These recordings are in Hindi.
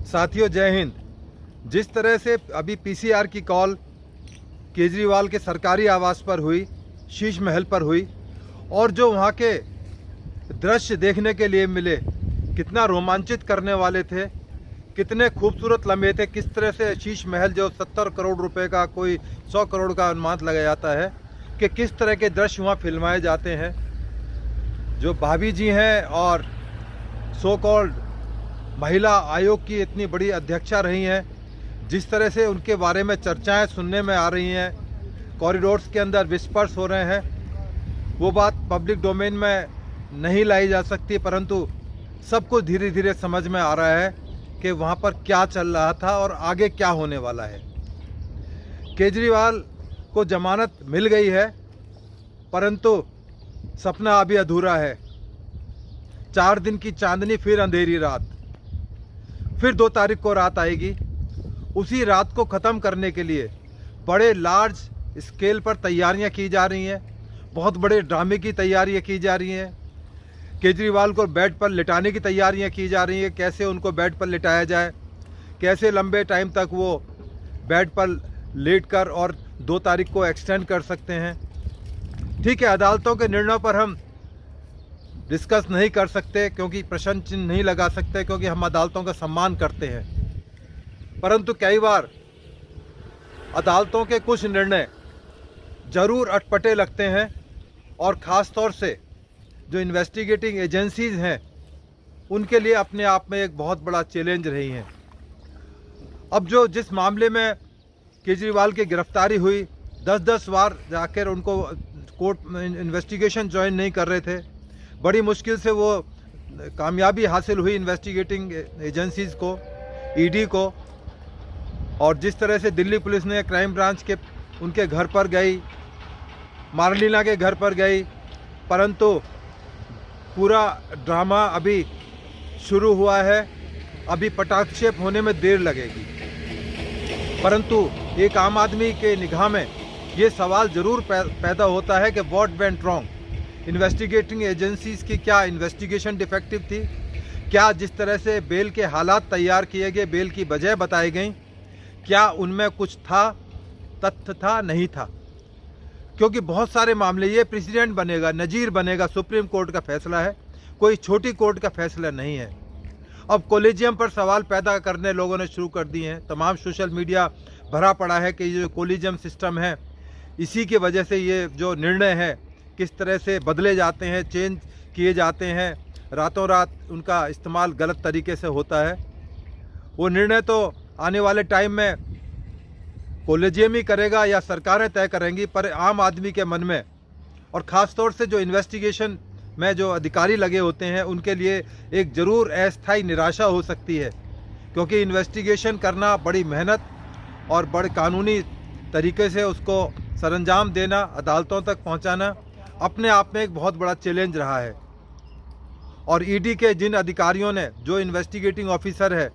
साथियों जय हिंद। जिस तरह से अभी पीसीआर की कॉल केजरीवाल के सरकारी आवास पर हुई, शीश महल पर हुई, और जो वहाँ के दृश्य देखने के लिए मिले कितना रोमांचित करने वाले थे, कितने खूबसूरत लम्हे थे। किस तरह से शीश महल जो 70 करोड़ रुपए का, कोई 100 करोड़ का अनुमान लगाया जाता है, कि किस तरह के दृश्य वहाँ फिल्माए जाते हैं। जो भाभी जी हैं और सो कॉल्ड महिला आयोग की इतनी बड़ी अध्यक्षा रही हैं, जिस तरह से उनके बारे में चर्चाएं सुनने में आ रही हैं, कॉरिडोर्स के अंदर विस्पर्स हो रहे हैं, वो बात पब्लिक डोमेन में नहीं लाई जा सकती, परंतु सबको धीरे धीरे समझ में आ रहा है कि वहाँ पर क्या चल रहा था और आगे क्या होने वाला है। केजरीवाल को जमानत मिल गई है, परंतु सपना अभी अधूरा है। 4 दिन की चांदनी, फिर अंधेरी रात, फिर 2 तारीख को रात आएगी। उसी रात को ख़त्म करने के लिए बड़े लार्ज स्केल पर तैयारियां की जा रही हैं, बहुत बड़े ड्रामे की तैयारियां की जा रही हैं। केजरीवाल को बेड पर लिटाने की तैयारियां की जा रही हैं, कैसे उनको बेड पर लिटाया जाए, कैसे लंबे टाइम तक वो बेड पर लेट कर और 2 तारीख को एक्सटेंड कर सकते हैं। ठीक है, अदालतों के निर्णय पर हम डिस्कस नहीं कर सकते, क्योंकि प्रश्न चिन्ह नहीं लगा सकते, क्योंकि हम अदालतों का सम्मान करते हैं। परंतु कई बार अदालतों के कुछ निर्णय ज़रूर अटपटे लगते हैं, और ख़ास तौर से जो इन्वेस्टिगेटिंग एजेंसीज़ हैं उनके लिए अपने आप में एक बहुत बड़ा चैलेंज रही हैं। अब जो जिस मामले में केजरीवाल की गिरफ्तारी हुई, 10-10 बार जाकर उनको कोर्ट में इन्वेस्टिगेशन ज्वाइन नहीं कर रहे थे, बड़ी मुश्किल से वो कामयाबी हासिल हुई इन्वेस्टिगेटिंग एजेंसीज़ को, ईडी को। और जिस तरह से दिल्ली पुलिस ने क्राइम ब्रांच के उनके घर पर गई, मारलीना के घर पर गई, परंतु पूरा ड्रामा अभी शुरू हुआ है, अभी पटाक्षेप होने में देर लगेगी। परंतु एक आम आदमी के निगाह में ये सवाल ज़रूर पैदा होता है कि what went wrong. Investigating agencies की क्या इन्वेस्टिगेशन डिफेक्टिव थी? क्या जिस तरह से बेल के हालात तैयार किए गए, बेल की वजह बताई गई, क्या उनमें कुछ था, तथ्य था, नहीं था? क्योंकि बहुत सारे मामले, ये प्रेसिडेंट बनेगा, नज़ीर बनेगा, सुप्रीम कोर्ट का फैसला है, कोई छोटी कोर्ट का फैसला नहीं है। अब कोलिजियम पर सवाल पैदा करने लोगों ने शुरू कर दिए हैं। तमाम सोशल मीडिया भरा पड़ा है कि ये जो कोलिजियम सिस्टम है, इसी की वजह से ये जो निर्णय है किस तरह से बदले जाते हैं, चेंज किए जाते हैं, रातों रात उनका इस्तेमाल गलत तरीके से होता है। वो निर्णय तो आने वाले टाइम में कोलिजियम ही करेगा या सरकारें तय करेंगी, पर आम आदमी के मन में, और ख़ास तौर से जो इन्वेस्टिगेशन में जो अधिकारी लगे होते हैं, उनके लिए एक ज़रूर अस्थायी निराशा हो सकती है। क्योंकि इन्वेस्टिगेशन करना बड़ी मेहनत और बड़े कानूनी तरीके से उसको सरंजाम देना, अदालतों तक पहुंचाना, अपने आप में एक बहुत बड़ा चैलेंज रहा है। और ईडी के जिन अधिकारियों ने, जो इन्वेस्टिगेटिंग ऑफिसर है,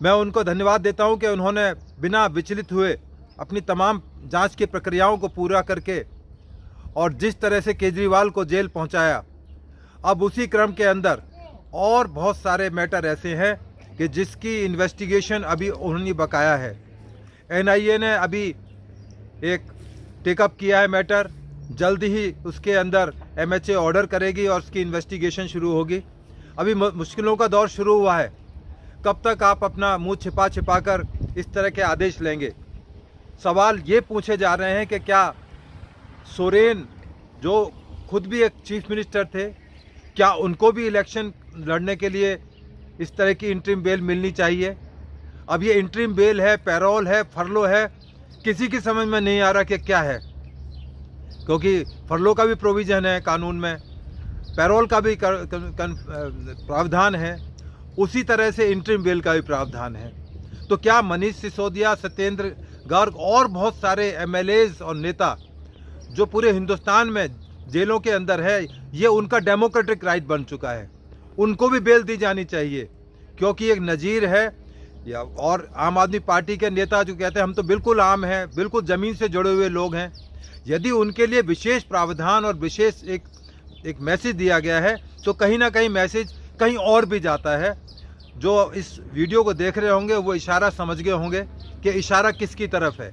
मैं उनको धन्यवाद देता हूं कि उन्होंने बिना विचलित हुए अपनी तमाम जांच की प्रक्रियाओं को पूरा करके और जिस तरह से केजरीवाल को जेल पहुंचाया। अब उसी क्रम के अंदर और बहुत सारे मैटर ऐसे हैं कि जिसकी इन्वेस्टिगेशन अभी उन्होंने बकाया है। एनआईए ने अभी एक टेकअप किया है मैटर, जल्दी ही उसके अंदर एमएचए ऑर्डर करेगी और उसकी इन्वेस्टिगेशन शुरू होगी। अभी मुश्किलों का दौर शुरू हुआ है। कब तक आप अपना मुंह छिपा छिपा कर इस तरह के आदेश लेंगे? सवाल ये पूछे जा रहे हैं कि क्या सोरेन, जो खुद भी एक चीफ मिनिस्टर थे, क्या उनको भी इलेक्शन लड़ने के लिए इस तरह की इंटरिम बेल मिलनी चाहिए? अब ये इंटरिम बेल है, पैरोल है, फरलो है, किसी की समझ में नहीं आ रहा कि क्या है। क्योंकि फरलो का भी प्रोविज़न है कानून में, पैरोल का भी प्रावधान है, उसी तरह से इंटरिम बेल का भी प्रावधान है। तो क्या मनीष सिसोदिया, सत्येंद्र गर्ग और बहुत सारे एमएलएज और नेता जो पूरे हिंदुस्तान में जेलों के अंदर है, ये उनका डेमोक्रेटिक राइट बन चुका है, उनको भी बेल दी जानी चाहिए। क्योंकि एक नज़ीर है या और आम आदमी पार्टी के नेता जो कहते हैं हम तो बिल्कुल आम हैं, बिल्कुल ज़मीन से जुड़े हुए लोग हैं, यदि उनके लिए विशेष प्रावधान और विशेष एक मैसेज दिया गया है, तो कहीं ना कहीं मैसेज कहीं और भी जाता है। जो इस वीडियो को देख रहे होंगे वो इशारा समझ गए होंगे कि इशारा किसकी तरफ है,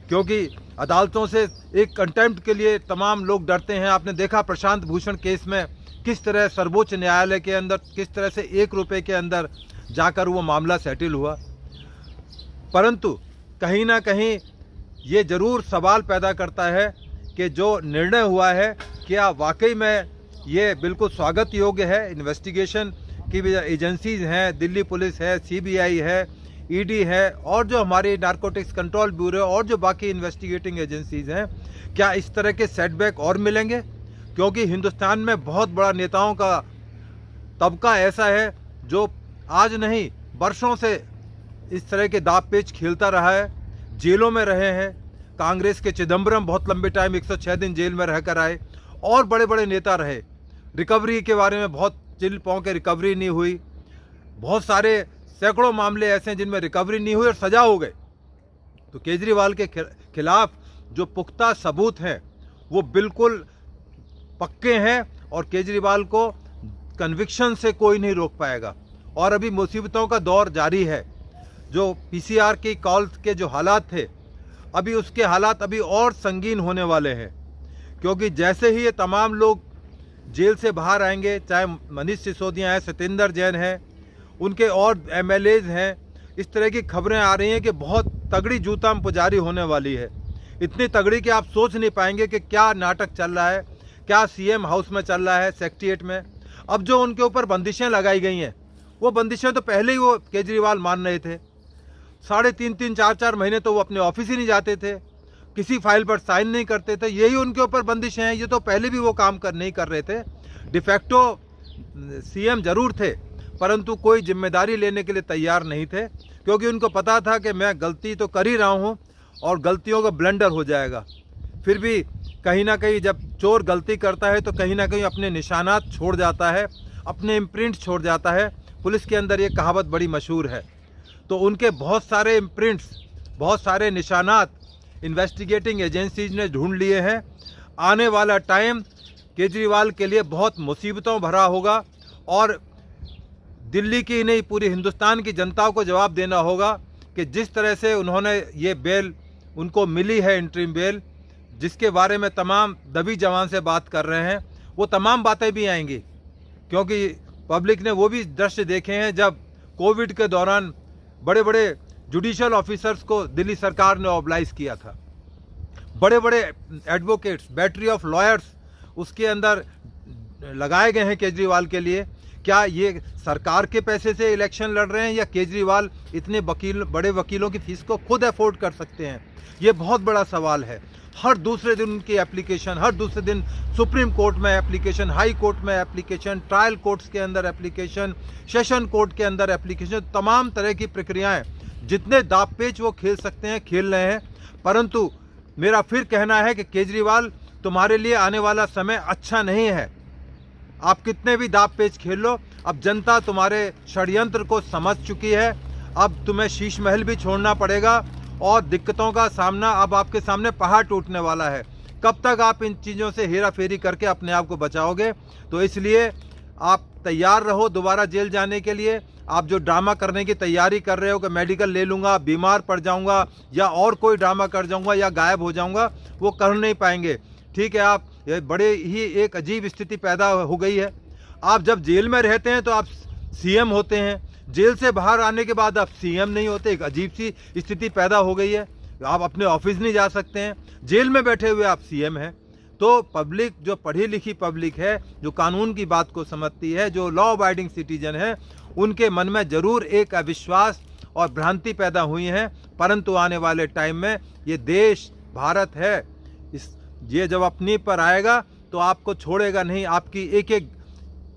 क्योंकि अदालतों से एक कंटेम्प्ट के लिए तमाम लोग डरते हैं। आपने देखा प्रशांत भूषण केस में किस तरह सर्वोच्च न्यायालय के अंदर किस तरह से 1 रुपये के अंदर जाकर वो मामला सेटल हुआ। परंतु कहीं ना कहीं ये ज़रूर सवाल पैदा करता है कि जो निर्णय हुआ है क्या वाकई में ये बिल्कुल स्वागत योग्य है। इन्वेस्टिगेशन की भी एजेंसीज़ हैं, दिल्ली पुलिस है, CBI है, ED है और जो हमारी नारकोटिक्स कंट्रोल ब्यूरो और जो बाकी इन्वेस्टिगेटिंग एजेंसीज़ हैं, क्या इस तरह के सेटबैक और मिलेंगे? क्योंकि हिंदुस्तान में बहुत बड़ा नेताओं का तबका ऐसा है जो आज नहीं वर्षों से इस तरह के दाव पेच खेलता रहा है, जेलों में रहे हैं। कांग्रेस के चिदम्बरम बहुत लंबे टाइम 106 दिन जेल में रहकर आए और बड़े बड़े नेता रहे। रिकवरी के बारे में बहुत चिल पाँव के रिकवरी नहीं हुई। बहुत सारे सैकड़ों मामले ऐसे हैं जिनमें रिकवरी नहीं हुई और सजा हो गए। तो केजरीवाल के खिलाफ जो पुख्ता सबूत हैं वो बिल्कुल पक्के हैं और केजरीवाल को कन्विक्शन से कोई नहीं रोक पाएगा। और अभी मुसीबतों का दौर जारी है। जो PCR की कॉल के जो हालात थे, अभी उसके हालात अभी और संगीन होने वाले हैं, क्योंकि जैसे ही ये तमाम लोग जेल से बाहर आएंगे, चाहे मनीष सिसोदिया हैं, सत्येंद्र जैन हैं, उनके और MLAs हैं, इस तरह की खबरें आ रही हैं कि बहुत तगड़ी जूता में पुजारी होने वाली है। इतनी तगड़ी कि आप सोच नहीं पाएंगे कि क्या नाटक चल रहा है, क्या CM हाउस में चल रहा है, सेक्रेटेरिएट में। अब जो उनके ऊपर बंदिशें लगाई गई हैं, वो बंदिशें तो पहले ही वो केजरीवाल मान रहे थे। 3.5 4 महीने तो वो अपने ऑफिस ही नहीं जाते थे, किसी फाइल पर साइन नहीं करते थे। यही उनके ऊपर बंदिशें हैं। ये तो पहले भी वो काम नहीं कर रहे थे। डिफेक्टो CM जरूर थे, परंतु कोई जिम्मेदारी लेने के लिए तैयार नहीं थे, क्योंकि उनको पता था कि मैं गलती तो कर ही रहा हूँ और गलतियों का ब्लंडर हो जाएगा। फिर भी कहीं ना कहीं जब चोर गलती करता है तो कहीं ना कहीं अपने निशानात छोड़ जाता है, अपने इम्प्रिंट छोड़ जाता है। पुलिस के अंदर ये कहावत बड़ी मशहूर है। तो उनके बहुत सारे इम्प्रिंट्स, बहुत सारे निशानात इन्वेस्टिगेटिंग एजेंसीज ने ढूंढ लिए हैं। आने वाला टाइम केजरीवाल के लिए बहुत मुसीबतों भरा होगा और दिल्ली की नहीं पूरी हिंदुस्तान की जनता को जवाब देना होगा कि जिस तरह से उन्होंने ये बेल उनको मिली है, इंटरिम बेल, जिसके बारे में तमाम दबी जवान से बात कर रहे हैं, वो तमाम बातें भी आएंगी। क्योंकि पब्लिक ने वो भी दृश्य देखे हैं जब कोविड के दौरान बड़े बड़े जुडिशियल ऑफिसर्स को दिल्ली सरकार ने ऑबलाइज किया था। बड़े बड़े एडवोकेट्स, बैटरी ऑफ लॉयर्स उसके अंदर लगाए गए हैं केजरीवाल के लिए। क्या ये सरकार के पैसे से इलेक्शन लड़ रहे हैं या केजरीवाल इतने बड़े वकीलों की फीस को खुद अफोर्ड कर सकते हैं? ये बहुत बड़ा सवाल है। हर दूसरे दिन उनकी एप्लीकेशन, हर दूसरे दिन सुप्रीम कोर्ट में एप्लीकेशन, हाई कोर्ट में एप्लीकेशन, ट्रायल कोर्ट्स के अंदर एप्लीकेशन, सेशन कोर्ट के अंदर एप्लीकेशन, तमाम तरह की प्रक्रियाएं, जितने दावपेच वो खेल सकते हैं खेल रहे हैं। परंतु मेरा फिर कहना है कि केजरीवाल, तुम्हारे लिए आने वाला समय अच्छा नहीं है। आप कितने भी दावपेच खेल लो, अब जनता तुम्हारे षड्यंत्र को समझ चुकी है। अब तुम्हें शीश महल भी छोड़ना पड़ेगा और दिक्कतों का सामना, अब आपके सामने पहाड़ टूटने वाला है। कब तक आप इन चीज़ों से हेरा फेरी करके अपने आप को बचाओगे? तो इसलिए आप तैयार रहो दोबारा जेल जाने के लिए। आप जो ड्रामा करने की तैयारी कर रहे हो कि मेडिकल ले लूँगा, बीमार पड़ जाऊँगा या और कोई ड्रामा कर जाऊँगा या गायब हो जाऊँगा, वो कर नहीं पाएंगे। ठीक है, आप ये बड़े ही एक अजीब स्थिति पैदा हो गई है। आप जब जेल में रहते हैं तो आप CM होते हैं, जेल से बाहर आने के बाद आप CM नहीं होते। एक अजीब सी स्थिति पैदा हो गई है। आप अपने ऑफिस नहीं जा सकते हैं, जेल में बैठे हुए आप CM हैं। तो पब्लिक, जो पढ़ी लिखी पब्लिक है, जो कानून की बात को समझती है, जो लॉ अबाइडिंग सिटीजन है, उनके मन में ज़रूर एक अविश्वास और भ्रांति पैदा हुई है। परंतु आने वाले टाइम में ये देश भारत है, ये जब अपनी पर आएगा तो आपको छोड़ेगा नहीं। आपकी एक एक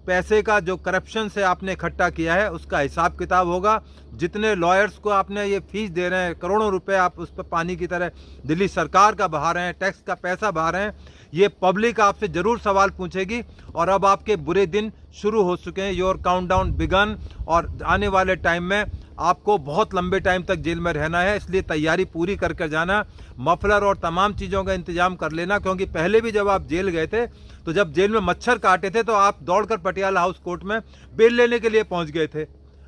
पैसे का जो करप्शन से आपने इकट्ठा किया है उसका हिसाब किताब होगा। जितने लॉयर्स को आपने ये फीस दे रहे हैं, करोड़ों रुपए आप उस पर पानी की तरह दिल्ली सरकार का बहा रहे हैं, टैक्स का पैसा बहा रहे हैं, ये पब्लिक आपसे ज़रूर सवाल पूछेगी। और अब आपके बुरे दिन शुरू हो चुके हैं। Your countdown begin. और आने वाले टाइम में आपको बहुत लंबे टाइम तक जेल में रहना है, इसलिए तैयारी पूरी करके जाना। मफलर और तमाम चीज़ों का इंतजाम कर लेना, क्योंकि पहले भी जब आप जेल गए थे तो जब जेल में मच्छर काटे थे तो आप दौड़कर पटियाला हाउस कोर्ट में बेल लेने के लिए पहुंच गए थे।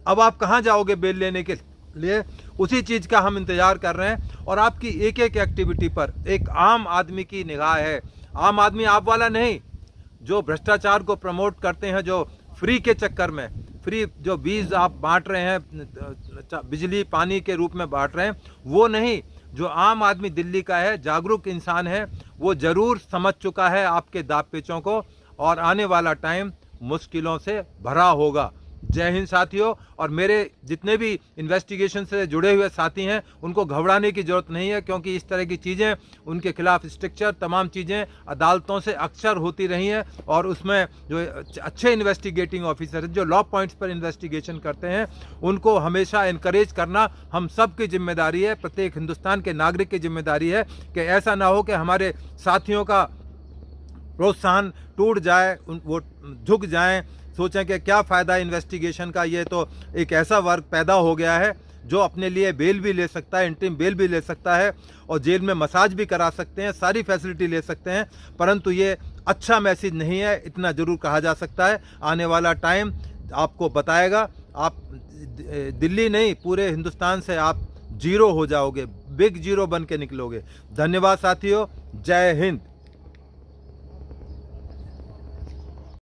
अब आप कहाँ जाओगे बेल लेने के लिए? उसी चीज़ का हम इंतज़ार कर रहे हैं। और आपकी एक एक एक्टिविटी पर एक आम आदमी की निगाह है। आम आदमी आप वाला नहीं, जो भ्रष्टाचार को प्रमोट करते हैं, जो फ्री के चक्कर में फ्री जो बीज आप बांट रहे हैं, बिजली पानी के रूप में बांट रहे हैं, वो नहीं। जो आम आदमी दिल्ली का है, जागरूक इंसान है, वो ज़रूर समझ चुका है आपके दाव पेचों को, और आने वाला टाइम मुश्किलों से भरा होगा। जय हिंद साथियों। और मेरे जितने भी इन्वेस्टिगेशन से जुड़े हुए साथी हैं, उनको घबराने की ज़रूरत नहीं है, क्योंकि इस तरह की चीज़ें, उनके खिलाफ स्ट्रक्चर, तमाम चीज़ें अदालतों से अक्सर होती रही हैं। और उसमें जो अच्छे इन्वेस्टिगेटिंग ऑफिसर हैं, जो लॉ पॉइंट्स पर इन्वेस्टिगेशन करते हैं, उनको हमेशा इनकरेज करना हम सब की जिम्मेदारी है, प्रत्येक हिंदुस्तान के नागरिक की जिम्मेदारी है, कि ऐसा ना हो कि हमारे साथियों का प्रोत्साहन टूट जाए, वो झुक जाएं, सोचें कि क्या फ़ायदा इन्वेस्टिगेशन का, ये तो एक ऐसा वर्ग पैदा हो गया है जो अपने लिए बेल भी ले सकता है, इंटरिम बेल भी ले सकता है, और जेल में मसाज भी करा सकते हैं, सारी फैसिलिटी ले सकते हैं। परंतु ये अच्छा मैसेज नहीं है, इतना ज़रूर कहा जा सकता है। आने वाला टाइम आपको बताएगा। आप दिल्ली नहीं, पूरे हिंदुस्तान से आप जीरो हो जाओगे, बिग जीरो बन के निकलोगे। धन्यवाद साथियों। जय हिंद।